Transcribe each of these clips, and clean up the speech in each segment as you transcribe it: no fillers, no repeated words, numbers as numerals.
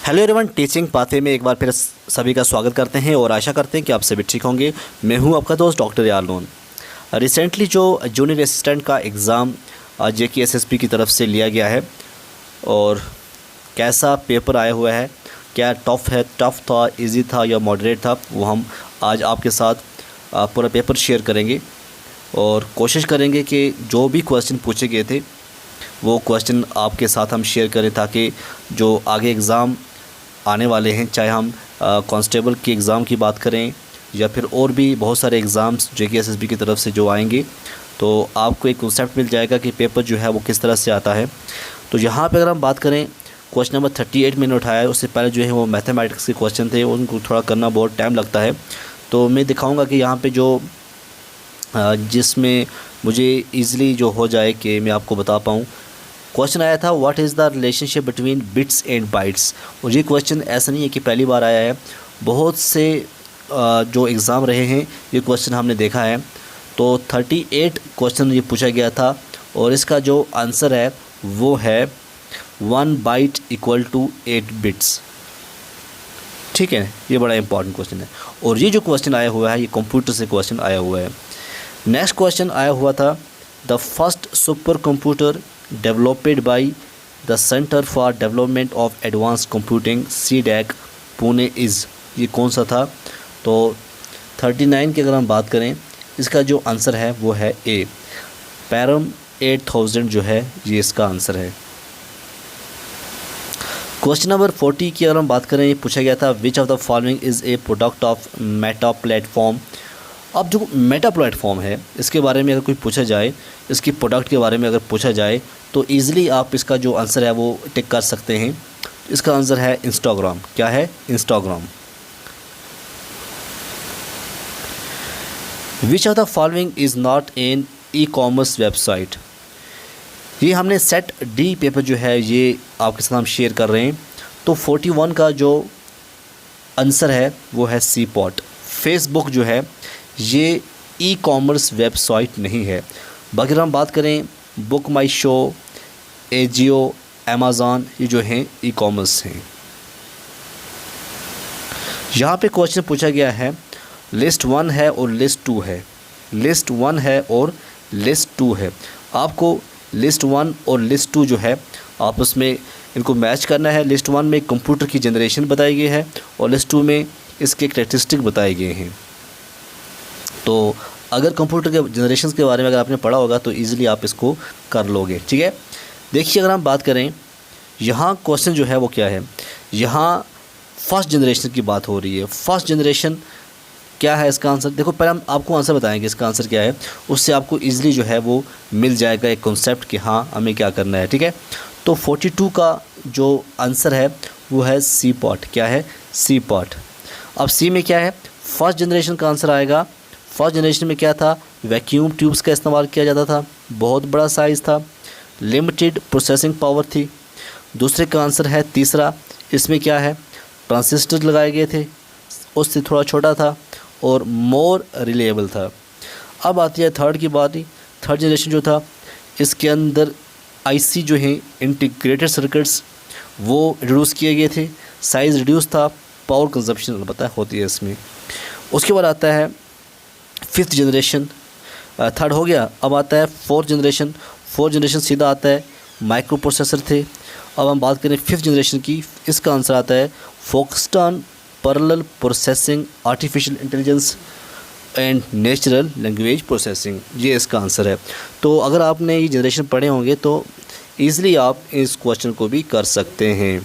Hello everyone, teaching पाथे में एक बार फिर सभी का स्वागत करते हैं और आशा करते हैं कि आप सभी ठीक होंगे। मैं हूं आपका दोस्त डॉक्टर यारनून। रिसेंटली जो जूनियर असिस्टेंट का एग्ज़ाम JKSSB की तरफ से लिया गया है और कैसा पेपर आया हुआ है, क्या टफ़ था, इजी था या मॉडरेट था, वो हम आज आपके साथ पूरा पेपर शेयर करेंगे और कोशिश करेंगे कि जो भी क्वेश्चन पूछे गए थे वो क्वेश्चन आपके साथ हम शेयर करें, ताकि जो आगे एग्ज़ाम आने वाले हैं, चाहे हम कांस्टेबल के एग्ज़ाम की बात करें या फिर और भी बहुत सारे एग्ज़ाम्स JKSSB की तरफ से जो आएंगे, तो आपको एक कॉन्सेप्ट मिल जाएगा कि पेपर जो है वो किस तरह से आता है। तो यहाँ पे अगर हम बात करें, क्वेश्चन नंबर 38 मैंने उठाया है। उससे पहले जो है वो मैथमेटिक्स के क्वेश्चन थे, उनको थोड़ा करना बहुत टाइम लगता है। तो मैं दिखाऊँगा कि यहाँ पर जो जिसमें मुझे ईज़िली जो हो जाए कि मैं आपको बता पाऊँ। क्वेश्चन आया था, what is the relationship between bits and bytes. और ये क्वेश्चन ऐसा नहीं है कि पहली बार आया है, बहुत से जो एग्ज़ाम रहे हैं ये क्वेश्चन हमने देखा है। तो 38 क्वेश्चन ये पूछा गया था और इसका जो आंसर है वो है 1 बाइट इक्वल टू 8 बिट्स। ठीक है, ये बड़ा इंपॉर्टेंट क्वेश्चन है और ये जो क्वेश्चन आया हुआ है ये कंप्यूटर से क्वेश्चन आया हुआ है। नेक्स्ट क्वेश्चन आया हुआ था, the first super computer developed by the centre for development of advance computing CDAC Pune is. ये कौन सा था? तो 39 की अगर हम बात करें, इसका जो आंसर है वो है A, पैरम 8000 जो है ये इसका आंसर है। क्वेश्चन नंबर 40 की अगर हम बात करें, ये पूछा गया था, विच of the following is a product of Meta platform. अब जो मेटा प्लेटफॉर्म है इसके बारे में अगर कोई पूछा जाए, इसकी प्रोडक्ट के बारे में अगर पूछा जाए, तो ईज़िली आप इसका जो आंसर है वो टिक कर सकते हैं। इसका आंसर है इंस्टाग्राम। क्या है? Instagram. Which of the following is not an e-commerce website. ये हमने सेट डी पेपर जो है ये आपके साथ हम शेयर कर रहे हैं। तो 41 का जो आंसर है वो है C-पॉट। फेसबुक जो है ये ई-कॉमर्स वेबसाइट नहीं है। बाकी हम बात करें, बुक माई शो, एजियो, अमेज़ॉन, ये जो हैं ई-कॉमर्स हैं। यहाँ पे क्वेश्चन पूछा गया है, लिस्ट 1 है और लिस्ट 2 है। लिस्ट 1 है और लिस्ट 2 है। आपको लिस्ट 1 और लिस्ट 2 जो है आपस में इनको मैच करना है। लिस्ट 1 में कंप्यूटर की जनरेशन बताई गई है और लिस्ट 2 में इसके करैक्टरिस्टिक बताए गए हैं। तो अगर कंप्यूटर के जनरेशन के बारे में अगर आपने पढ़ा होगा तो ईज़िली आप इसको कर लोगे। ठीक है, देखिए अगर हम बात करें, यहाँ क्वेश्चन जो है वो क्या है, यहाँ फर्स्ट जनरेशन की बात हो रही है। फर्स्ट जनरेशन क्या है इसका आंसर? देखो पहले हम आपको आंसर बताएंगे इसका आंसर क्या है, उससे आपको ईज़िली जो है वो मिल जाएगा एक कॉन्सेप्ट कि हाँ हमें क्या करना है। ठीक है, तो 42 का जो आंसर है वो है C-पॉट। क्या है? C-पॉट। अब C में क्या है? फर्स्ट जनरेशन का आंसर आएगा। फर्स्ट जनरेशन में क्या था? वैक्यूम ट्यूब्स का इस्तेमाल किया जाता था, बहुत बड़ा साइज़ था, लिमिटेड प्रोसेसिंग पावर थी। दूसरे का आंसर है तीसरा, इसमें क्या है? ट्रांजिस्टर लगाए गए थे, उससे थोड़ा छोटा था और मोर रिलेबल था। अब आती है थर्ड की बात ही। थर्ड जनरेशन जो था इसके अंदर IC जो हैं इंटीग्रेटेड सर्किट्स वो रिड्यूस किए गए थे, साइज़ रिड्यूस था, पावर कंजप्शन अलबत्ता होती है इसमें। उसके बाद आता है फिफ्थ जनरेशन, थर्ड हो गया। अब आता है फोर्थ जनरेशन। फोर्थ जनरेशन सीधा आता है माइक्रो प्रोसेसर थे। अब हम बात करें फिफ्थ जनरेशन की, इसका आंसर आता है focused on parallel processing, artificial intelligence and natural language processing. ये इसका आंसर है। तो अगर आपने ये जनरेशन पढ़े होंगे तो ईज़िली आप इस क्वेश्चन को भी कर सकते हैं।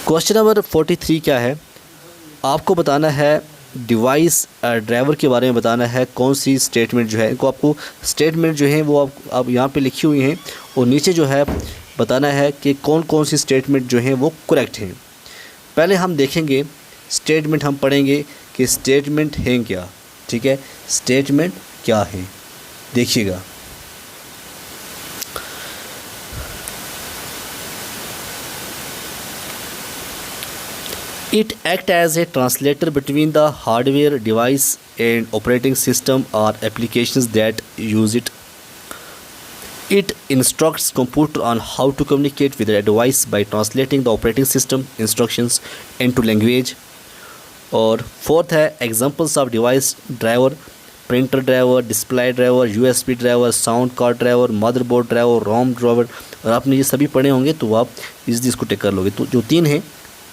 क्वेश्चन नंबर 43 क्या है? आपको बताना है डिवाइस ड्राइवर के बारे में बताना है, कौन सी स्टेटमेंट जो है, इनको आपको स्टेटमेंट जो है वो आप यहाँ पे लिखी हुई हैं और नीचे जो है बताना है कि कौन कौन सी स्टेटमेंट जो हैं वो करेक्ट हैं। पहले हम देखेंगे स्टेटमेंट, हम पढ़ेंगे कि स्टेटमेंट हैं क्या। ठीक है, स्टेटमेंट क्या है देखिएगा। It acts as a translator between the hardware device and operating system or applications that use it. It instructs computer on how to communicate with a device by translating the operating system instructions into language. और fourth है examples of device driver, printer driver, display driver, USB driver, sound card driver, motherboard driver, ROM driver. और आपने ये सभी पढ़े होंगे तो आप इजीली इसको टिक कर लोगे। तो जो तीन हैं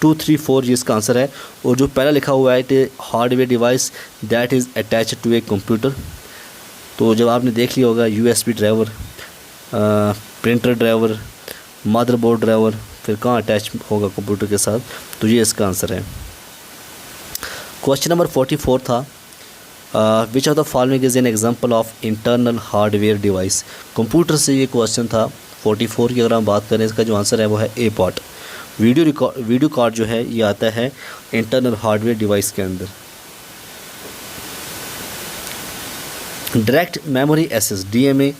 2, 3, 4 ये इसका आंसर है। और जो पहला लिखा हुआ है it hardware device that is attached to a computer. तो जब आपने देख लिया होगा USB driver, printer driver, motherboard driver, फिर कहाँ अटैच होगा कंप्यूटर के साथ, तो ये इसका आंसर है। क्वेश्चन नंबर 44 था विच of the following is an example of internal hardware device. Computer से ये क्वेश्चन था 44 की। अगर हम बात करें इसका जो आंसर है वो है ए पार्ट। वीडियो कार्ड जो है ये आता है इंटरनल हार्डवेयर डिवाइस के अंदर। Direct memory access DMA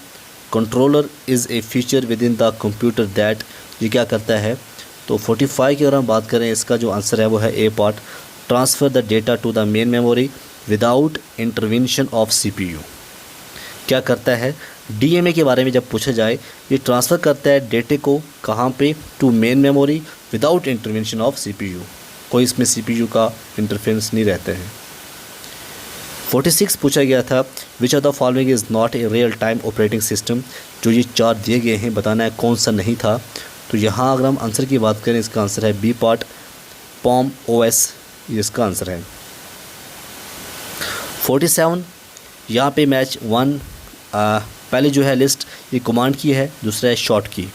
controller is a feature within the computer that, ये क्या करता है। तो 45 की अगर हम बात करें इसका जो आंसर है वो है A part. Transfer the data to the main memory without intervention of CPU। क्या करता है DMA के बारे में जब पूछा जाए, ये ट्रांसफ़र करता है डेटे को कहाँ पे, to main memory without intervention of CPU। कोई इसमें CPU का इंटरफेरेंस नहीं रहता है। 46 पूछा गया था विच of the following is not a real time operating system. जो ये 4 दिए गए हैं बताना है कौन सा नहीं था। तो यहाँ अगर हम आंसर की बात करें इसका आंसर है बी पार्ट, POM OS, ये इसका आंसर है। 47 यहाँ पे मैच 1 पहले जो है लिस्ट ये कमांड की है, दूसरा है शॉर्ट की।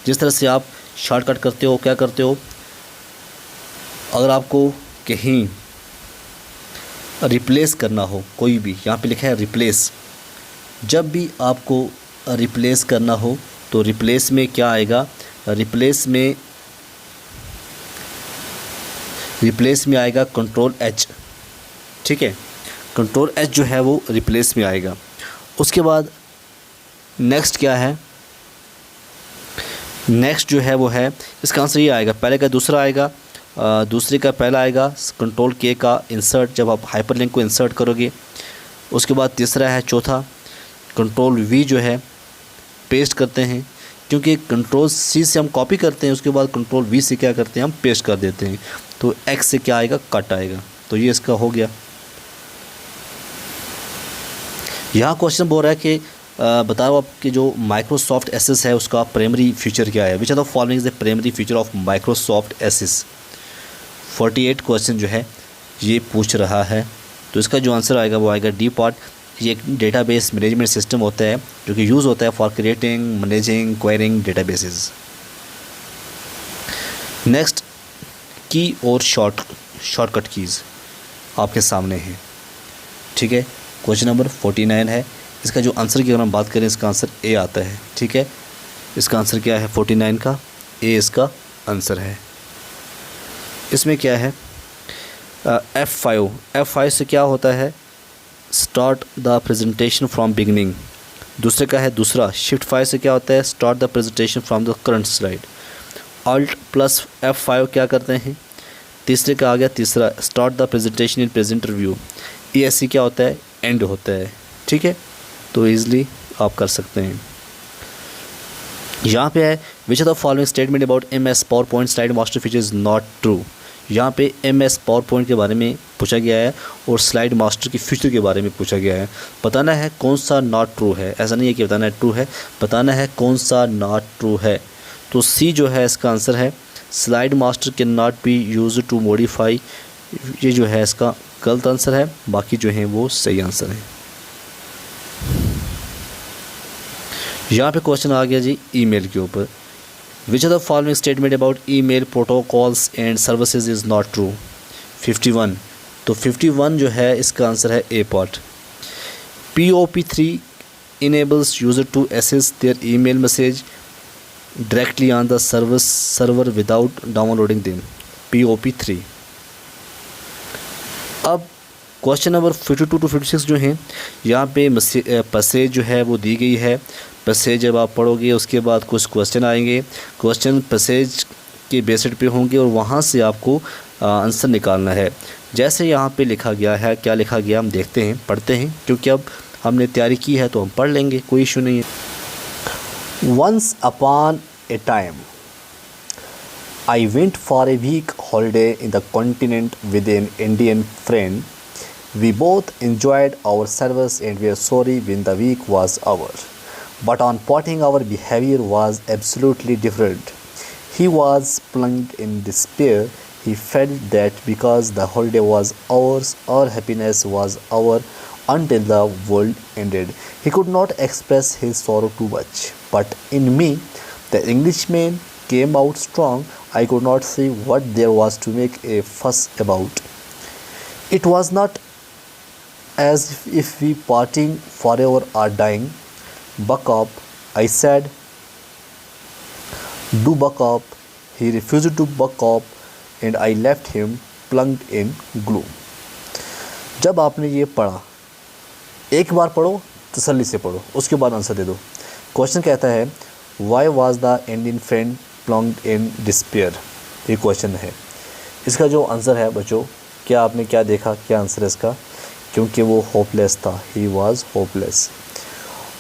जिस तरह से आप शॉर्टकट करते हो, क्या करते हो, अगर आपको कहीं रिप्लेस करना हो कोई भी, यहाँ पे लिखा है रिप्लेस, जब भी आपको रिप्लेस करना हो तो रिप्लेस में क्या आएगा, रिप्लेस में आएगा कंट्रोल H। ठीक है, कंट्रोल H जो है वो रिप्लेस में आएगा। उसके बाद नेक्स्ट क्या है, नेक्स्ट जो है वो है इसका आंसर ये आएगा, पहले का दूसरा आएगा, दूसरे का पहला आएगा, कंट्रोल K का इंसर्ट जब आप हाइपरलिंक को इंसर्ट करोगे। उसके बाद तीसरा है, चौथा कंट्रोल V जो है पेस्ट करते हैं, क्योंकि कंट्रोल C से हम कॉपी करते हैं, उसके बाद कंट्रोल V से क्या करते हैं हम पेस्ट कर देते हैं। तो X से क्या आएगा, कट आएगा। तो ये इसका हो गया। यहाँ क्वेश्चन बोल रहा है कि बताओ आपके जो माइक्रोसॉफ्ट एसेस है उसका प्राइमरी फीचर क्या है। Which are the following is the primary feature of Microsoft access. 48 question जो है ये पूछ रहा है। तो इसका जो आंसर आएगा वो आएगा डी पार्ट। ये एक डेटाबेस मैनेजमेंट सिस्टम होता है जो कि यूज़ होता है for creating, managing, quarrying databases. Next की और शॉर्टकट कीज़ आपके सामने हैं। ठीक है, क्वेश्चन नंबर 49 है। इसका जो आंसर की अगर हम बात करें इसका आंसर ए आता है। ठीक है, इसका आंसर क्या है 49 का, ए इसका आंसर है। इसमें क्या है F5 से क्या होता है, start the presentation from beginning. दूसरे का है दूसरा शिफ्ट 5 से क्या होता है, start the presentation from the current slide. Alt plus F5 क्या करते हैं, तीसरे का आ गया तीसरा, start the presentation in presenter view. ESC क्या होता है, एंड होता है। ठीक है, तो ईज़िली आप कर सकते हैं। यहाँ पे है which are the following statement about MS PowerPoint slide master feature is not true. यहाँ पे MS पावर पॉइंट के बारे में पूछा गया है और स्लाइड मास्टर की फीचर के बारे में पूछा गया है। बताना है कौन सा नॉट ट्रू है, ऐसा नहीं है कि बताना है ट्रू है, बताना है कौन सा नॉट ट्रू है। तो C जो है इसका आंसर है, slide master can not be use to modify. ये जो है इसका गलत आंसर है, बाकी जो हैं वो सही आंसर है। यहाँ पे क्वेश्चन आ गया जी ईमेल के ऊपर। Which are the following statement about email protocols and services is not true. 51, तो 51 जो है इसका आंसर है A part. POP3 enables user to access their email message directly on the server without downloading them। POP3। अब question number 52 to 56 जो हैं, यहाँ पे पैसेज जो है वो दी गई है। पैसेज जब आप पढ़ोगे उसके बाद कुछ क्वेश्चन आएंगे, क्वेश्चन पैसेज के बेसिस पे होंगे और वहाँ से आपको आंसर निकालना है। जैसे यहाँ पे लिखा गया है, क्या लिखा गया हम देखते हैं, पढ़ते हैं, क्योंकि अब हमने तैयारी की है तो हम पढ़ लेंगे, कोई इशू नहीं है। Once upon a time, I went for a week holiday in the continent with an Indian friend. We both enjoyed our service and were sorry when the week was over. But on parting, our behavior was absolutely different. He was plunged in despair. He felt that because the holiday was ours, our happiness was ours until the world ended. He could not express his sorrow too much. But in me, the Englishman came out strong. I could not see what there was to make a fuss about. It was not as if we parting forever or dying. Buck up, I said. Do buck up. He refused to buck up and I left him plunged in gloom. जब आपने ये पढ़ा, एक बार पढ़ो, तसल्ली से पढ़ो, उसके बाद आंसर दे दो। क्वेश्चन कहता है why was the Indian friend plunged in despair, ये क्वेश्चन है। इसका जो आंसर है बच्चों, क्या आपने क्या देखा, क्या आंसर है इसका? क्योंकि वो होपलेस था, ही वॉज होपलेस।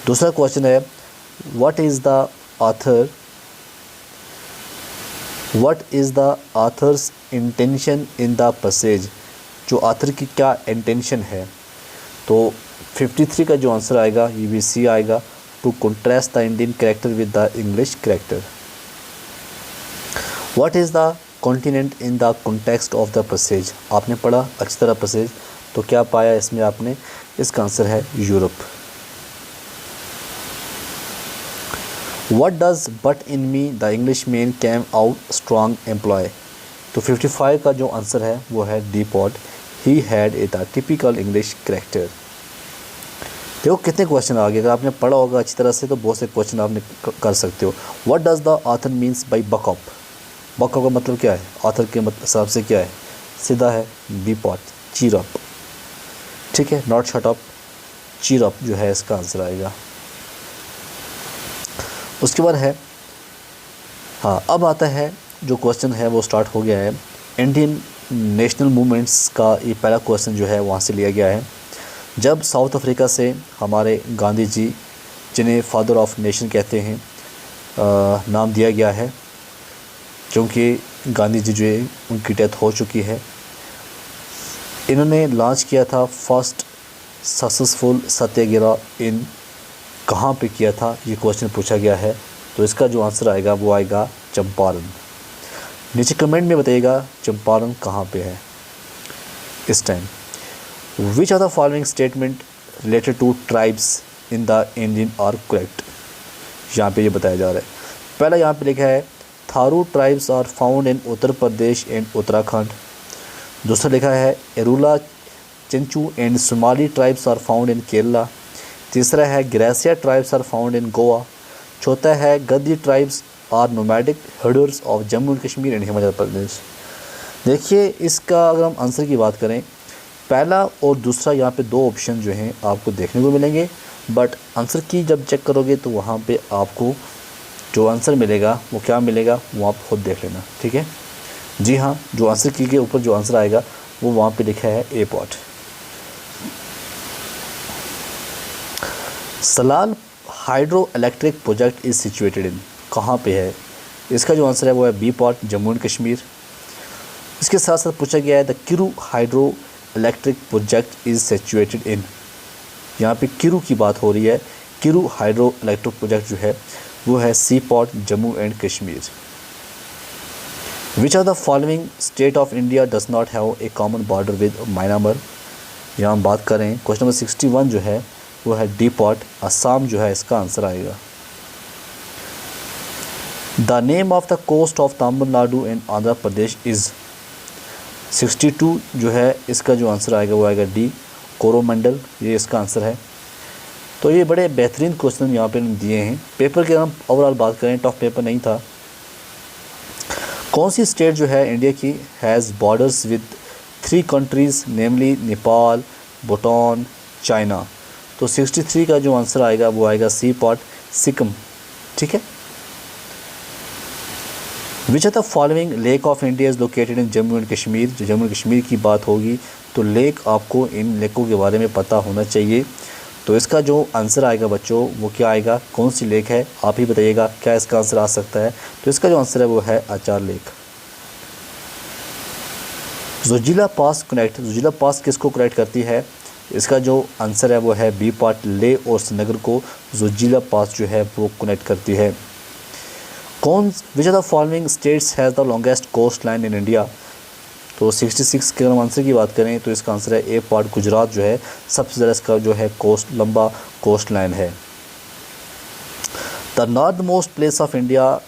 दूसरा क्वेश्चन है what is the author's intention in the passage, जो ऑथर की क्या इंटेंशन है? तो 53 का जो आंसर आएगा ये भी सी आएगा, to contrast the Indian character with the English character. What is the continent in the context of the passage, आपने पढ़ा अच्छी तरह पैसेज, तो क्या पाया इसमें आपने? इसका आंसर है Europe. What does but in me the Englishman came out strong employ, तो 55 का जो आंसर है वो है D pot, he had a the typical English character. देखो कितने क्वेश्चन आ गए, अगर आपने पढ़ा होगा अच्छी तरह से तो बहुत से क्वेश्चन आपने कर सकते हो। What does the author means by buck up, buck up का मतलब क्या है? ऑथर के हिसाब से क्या है? सीधा है बी पॉट, चीर अप, ठीक है, नॉट शट अप, चीर अप जो है इसका आंसर आएगा। उसके बाद है, हाँ अब आता है जो क्वेश्चन है वो स्टार्ट हो गया है। इंडियन नेशनल मूवमेंट्स का ये पहला क्वेश्चन जो है वहाँ से लिया गया है। जब साउथ अफ्रीका से हमारे गांधी जी, जिन्हें फादर ऑफ नेशन कहते हैं, नाम दिया गया है, क्योंकि गांधी जी जो है उनकी डेथ हो चुकी है। इन्होंने लॉन्च किया था फर्स्ट सक्सेसफुल सत्याग्रह इन कहाँ पे किया था, ये क्वेश्चन पूछा गया है। तो इसका जो आंसर आएगा वो आएगा चंपारण। नीचे कमेंट में बताइएगा चंपारण कहाँ पे है इस time. Which are the following statement related to tribes in the Indian are correct, यहाँ पे ये बताया जा रहा है। पहला यहाँ पे लिखा है Tharu tribes are found in Uttar Pradesh and Uttarakhand. दूसरा लिखा है Irula, Chenchu and Somali tribes are found in Kerala. तीसरा है Gracia tribes are found in Goa. चौथा है Gaddi tribes are nomadic herders of Jammu and Kashmir and Himachal Pradesh. देखिए इसका अगर हम आंसर की बात करें, पहला और दूसरा यहाँ पे दो ऑप्शन जो हैं आपको देखने को मिलेंगे, बट आंसर की जब चेक करोगे तो वहाँ पे आपको जो आंसर मिलेगा वो क्या मिलेगा वो आप खुद देख लेना, ठीक है। जी हाँ, जो आंसर की के ऊपर जो आंसर आएगा वो वहाँ पे लिखा है A pot. Salal hydroelectric project is situated in, कहाँ पे है? इसका जो आंसर है वो है B pot, Jammu and Kashmir. इसके साथ साथ पूछा गया है the Kiru hydroelectric project is situated in, यहाँ पे किरू की बात हो रही है। किरू हाइड्रो इलेक्ट्रिक प्रोजेक्ट जो है वो है C part, Jammu and Kashmir. Which are the following state of India does not have a common border with Myanmar, यहाँ हम बात करें क्वेश्चन नंबर 61 जो है वो है डी पॉट, असम जो है इसका आंसर आएगा। The name of the coast of Tamil Nadu and Andhra Pradesh is, 62 जो है इसका जो आंसर आएगा वो आएगा डी, कोरोमंडल, ये इसका आंसर है। तो ये बड़े बेहतरीन क्वेश्चन यहाँ पे दिए हैं। पेपर के हम ओवरऑल बात करें, टफ पेपर नहीं था। कौन सी स्टेट जो है इंडिया की has borders with 3 countries namely Nepal, Bhutan, China. तो 63 का जो आंसर आएगा वो आएगा सी पॉट, सिक्किम, ठीक है। Which are the following lake of India is located in Jammu and Kashmir, जो जम्मू एंड कश्मीर की बात होगी तो लेक आपको इन लेकों के बारे में पता होना चाहिए। तो इसका जो आंसर आएगा बच्चों वो क्या आएगा, कौन सी लेक है, आप ही बताइएगा क्या इसका आंसर आ सकता है। तो इसका जो आंसर है वो है आचार लेक। ज़ोजिला पास कनेक्ट, ज़ोजिला पास किसको कनेक्ट करती है, इसका जो आंसर है वो है बी पार्ट, लेह और श्रीनगर को ज़ोजिला पास जो है वो कनेक्ट करती है। कौन which are the following states has the longest coastline in India, तो 66 के अगर हम आंसर की बात करें तो इसका आंसर है ए पार्ट, गुजरात जो है सबसे ज़्यादा इसका जो है कोस्ट लंबा कोस्ट लाइन है। The north most place of India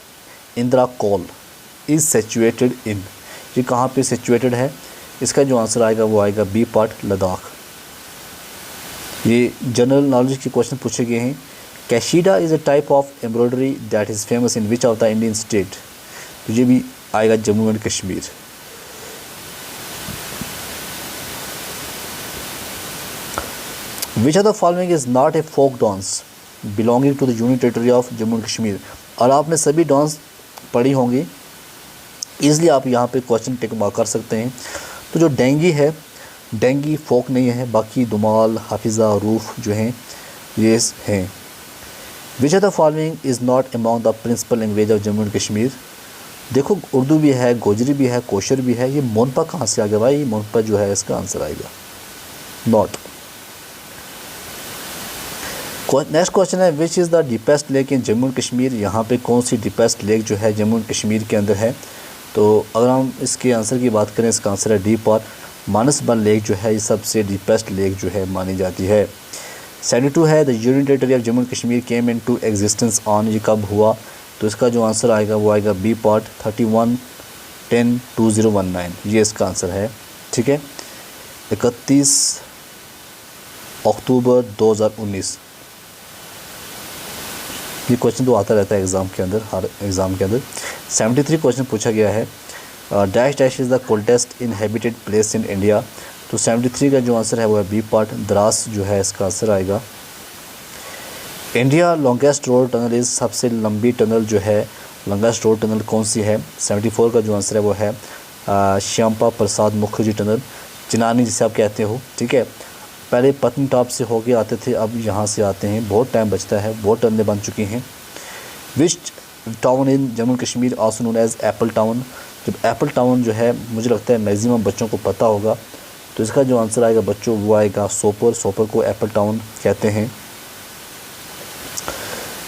Indira call is situated इन, ये कहाँ पे सिचुएटेड है, इसका जो आंसर आएगा वो आएगा बी पार्ट, लद्दाख। ये जनरल नॉलेज के क्वेश्चन पूछे गए हैं। Kashida is a type of embroidery that is famous in which of the Indian state, तो ये भी आएगा Jammu and Kashmir. Which of the following is not a folk dance belonging to the union territory of Jammu and Kashmir, और आपने सभी dance पढ़ी होंगी, easily आप यहाँ पे क्वेश्चन टिक मार्क कर सकते हैं। तो जो डेंगी है, डेंगी फोक नहीं है, बाकी दुमाल, हाफिज़ा, रूफ जो हैं ये हैं। Which of the following is not among the principal language of Jammu and Kashmir, देखो उर्दू भी है, गोजरी भी है, कोशर भी है, ये मोनपा कहाँ से आ गया भाई, मोनपा जो है इसका आंसर आएगा नॉट। नेक्स्ट क्वेश्चन है which is the deepest lake in Jammu and Kashmir, यहाँ पे कौन सी डीपेस्ट लेक जो है जम्मू एंड कश्मीर के अंदर है, तो अगर हम इसके आंसर की बात करें इसका आंसर है डी पार्ट, मानसबल लेक जो है ये सबसे डीपेस्ट लेक जो है मानी जाती है। 72 है the union territory of Jammu and Kashmir came into existence on, ये कब हुआ, तो इसका जो आंसर आएगा वो आएगा बी पार्ट 31/10/2019, ये इसका आंसर है। ठीक है, 31 अक्टूबर 2019। ये क्वेश्चन तो आता रहता है एग्ज़ाम के अंदर, हर एग्ज़ाम के अंदर। 73 क्वेश्चन पूछा गया है dash dash is the coldest inhabited place in India, तो 73 का जो आंसर है वो है बी पार्ट, द्रास जो है इसका आंसर आएगा। India longest road tunnel is, सबसे लंबी टनल जो है लॉन्गेस्ट रोड टनल कौन सी है, 74 का जो आंसर है वो है श्यामपा प्रसाद मुखर्जी टनल, चिनानी जिसे आप कहते हो। ठीक है, पहले पत्नीटॉप से होके आते थे, अब यहाँ से आते हैं, बहुत टाइम बचता है, बहुत टनलें बन चुकी हैं। Which town in Jammu Kashmir also known as apple town, जब एप्पल टाउन जो है मुझे लगता है मैक्सिमम बच्चों को पता होगा, तो इसका जो आंसर आएगा बच्चों वो आएगा सोपर, सोपर को एप्पल टाउन कहते हैं।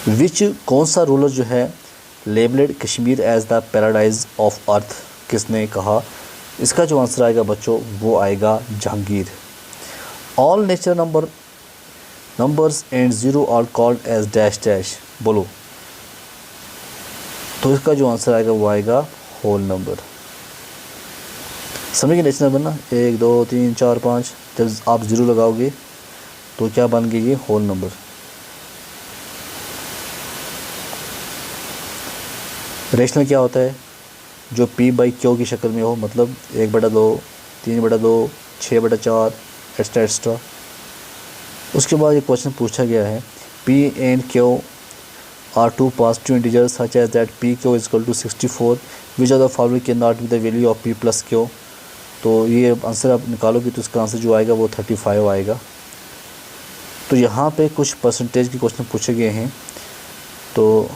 विच कौन सा रूलर जो है labelled Kashmir as the paradise of earth, किसने कहा, इसका जो आंसर आएगा बच्चों वो आएगा Jahangir. All nature numbers and zero are called as dash dash, बोलो, तो इसका जो आंसर आएगा वो आएगा होल नंबर। समझ गए नेचर नंबर ना, 1 2 3 4 5, जब आप ज़ीरो लगाओगे तो क्या बन गई ये होल नंबर। रेशनल क्या होता है, जो p/q की शक्ल में हो, मतलब 1/2, 3/2, 6/4 एक्स्ट्रा एक्स्ट्रा। उसके बाद एक क्वेश्चन पूछा गया है p and q are two positive integers such as that pq is equal to 64, which of the following cannot be the value of p plus q, तो ये आंसर आप निकालोगे तो इसका आंसर जो आएगा वो 35 आएगा। तो यहाँ पे कुछ परसेंटेज के क्वेश्चन पूछे गए हैं, तो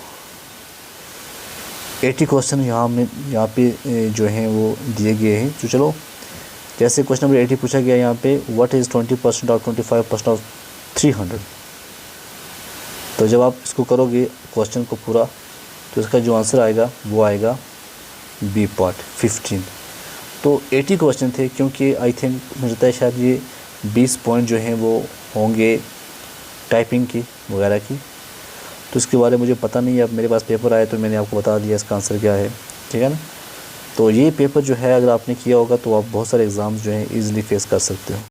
80 क्वेश्चन यहाँ पे जो हैं वो दिए गए हैं। तो चलो, जैसे क्वेश्चन नंबर 80 पूछा गया यहाँ पे व्हाट इज़ 20% और 25% ऑफ 300, तो जब आप इसको करोगे क्वेश्चन को पूरा, तो इसका जो आंसर आएगा वो आएगा बी पार्ट 15। तो 80 क्वेश्चन थे, क्योंकि आई थिंक मुझे लगता है शायद ये 20 पॉइंट जो हैं वो होंगे टाइपिंग की वगैरह की, तो इसके बारे में मुझे पता नहीं है। अब मेरे पास पेपर आया तो मैंने आपको बता दिया इसका आंसर क्या है, ठीक है ना। तो ये पेपर जो है अगर आपने किया होगा तो आप बहुत सारे एग्ज़ाम्स जो हैं ईज़िली फेस कर सकते हो।